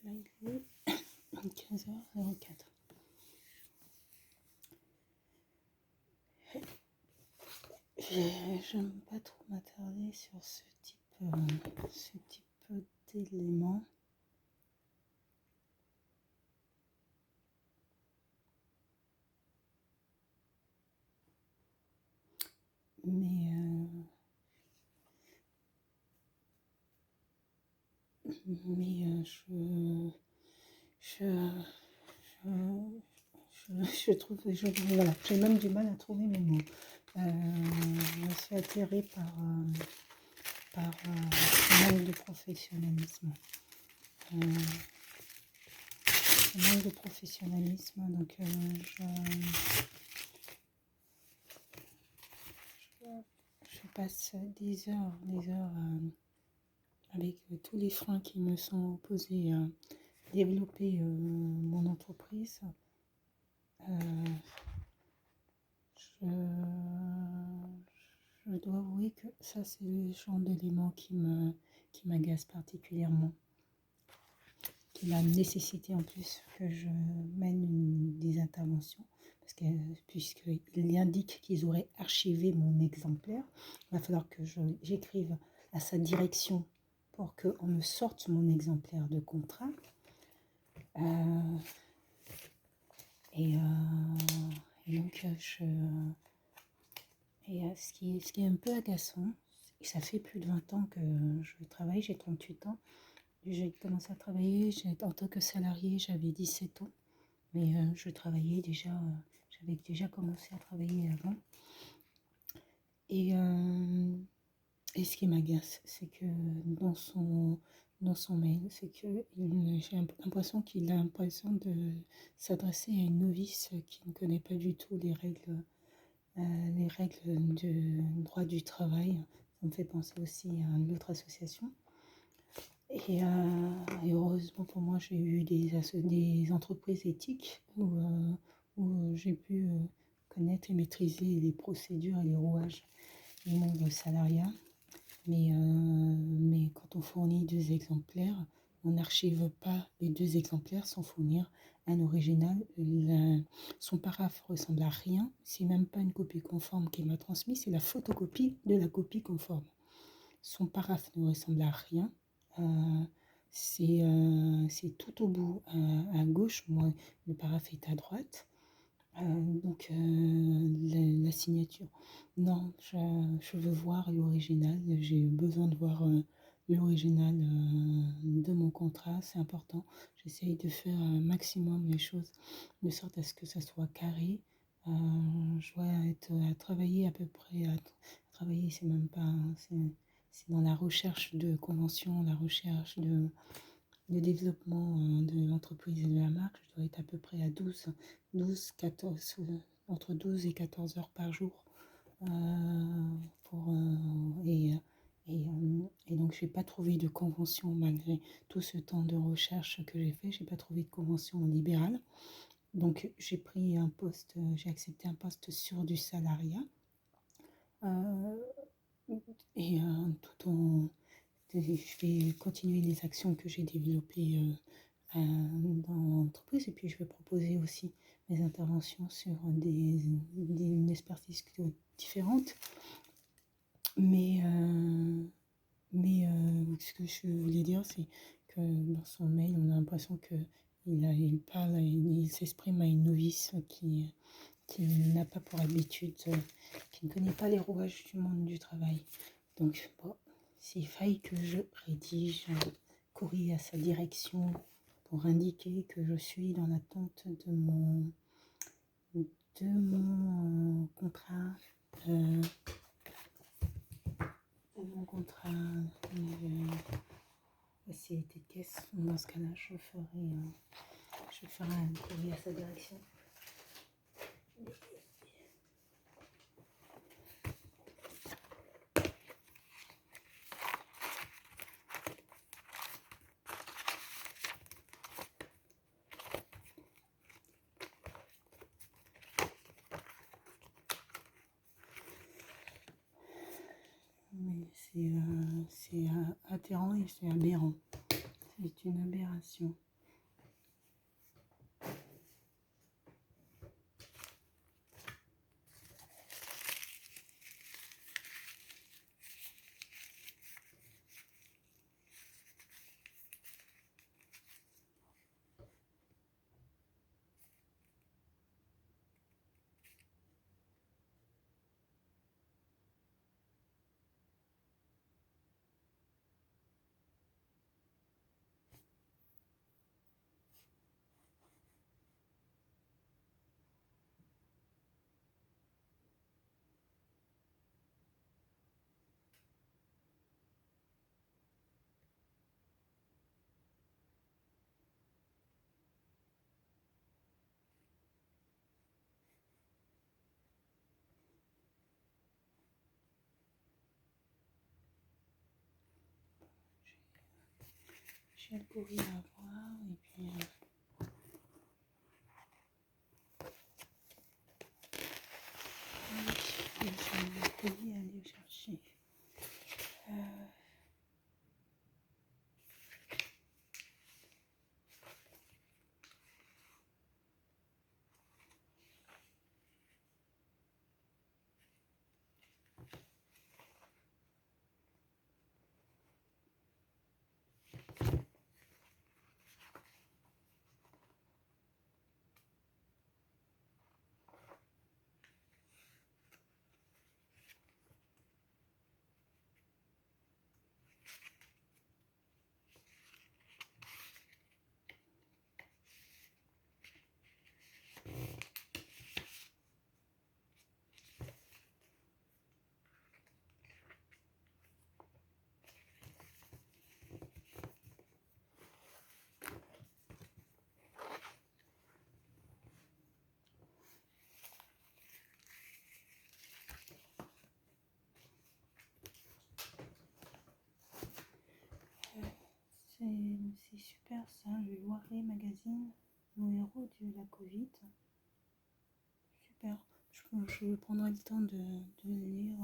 là il est 15h04. J'aime pas trop m'attarder sur ce type d'éléments. Mais je trouve, voilà, j'ai même du mal à trouver mes mots. Je suis attirée par ce manque de professionnalisme. Donc je passe des heures avec tous les freins qui me sont opposés à développer mon entreprise. Je dois avouer que ça, c'est le genre d'élément qui m'agace particulièrement. La nécessité en plus que je mène des interventions, puisqu'il indique qu'ils auraient archivé mon exemplaire, il va falloir que j'écrive à sa direction pour qu'on me sorte mon exemplaire de contrat. Et donc, ce qui est un peu agaçant, ça fait plus de 20 ans que je travaille, j'ai 38 ans. J'ai commencé à travailler en tant que salarié, j'avais 17 ans, mais je travaillais déjà, j'avais déjà commencé à travailler avant. Et ce qui m'agace, c'est que dans son mail, c'est que j'ai l'impression qu'il a l'impression de s'adresser à une novice qui ne connaît pas du tout les règles du droit du travail. Ça me fait penser aussi à une autre association. Et heureusement pour moi, j'ai eu des entreprises éthiques où j'ai pu connaître et maîtriser les procédures et les rouages du monde salariat. Mais quand on fournit 2 exemplaires, on n'archive pas les 2 exemplaires sans fournir un original. Son paraphe ressemble à rien. C'est même pas une copie conforme qu'il m'a transmise, c'est la photocopie de la copie conforme. Son paraphe ne ressemble à rien. C'est tout au bout à gauche. Moi, le paraphe est à droite. Donc la signature, non, je veux voir l'original, j'ai besoin de voir l'original de mon contrat, c'est important. J'essaye de faire un maximum les choses de sorte à ce que ça soit carré. Je dois être à travailler à peu près, travailler c'est même pas, c'est dans la recherche de conventions, la recherche de développement de l'entreprise et de la marque. Je dois être à peu près à 14, entre 12 et 14 heures par jour. Et donc, je n'ai pas trouvé de convention malgré tout ce temps de recherche que j'ai fait. Je n'ai pas trouvé de convention libérale. Donc, j'ai accepté un poste sur du salariat. Je vais continuer les actions que j'ai développées dans l'entreprise et puis je vais proposer aussi mes interventions sur une expertise différente. Mais ce que je voulais dire, c'est que dans son mail, on a l'impression qu'il s'exprime à une novice qui n'a pas pour habitude, qui ne connaît pas les rouages du monde du travail. Donc, bon, s'il faille que je rédige un courrier à sa direction pour indiquer que je suis dans l'attente de mon contrat, facilité de caisse. Dans ce cas-là, je ferai un courrier à sa direction. Mais c'est atterrant et c'est aberrant. C'est une aberration. Michel Coury à voir. Et puis, oui, j'ai un colis à aller chercher. C'est super ça, le Loiret Magazine, nos héros de la Covid. Super, je prendrai le temps de le lire.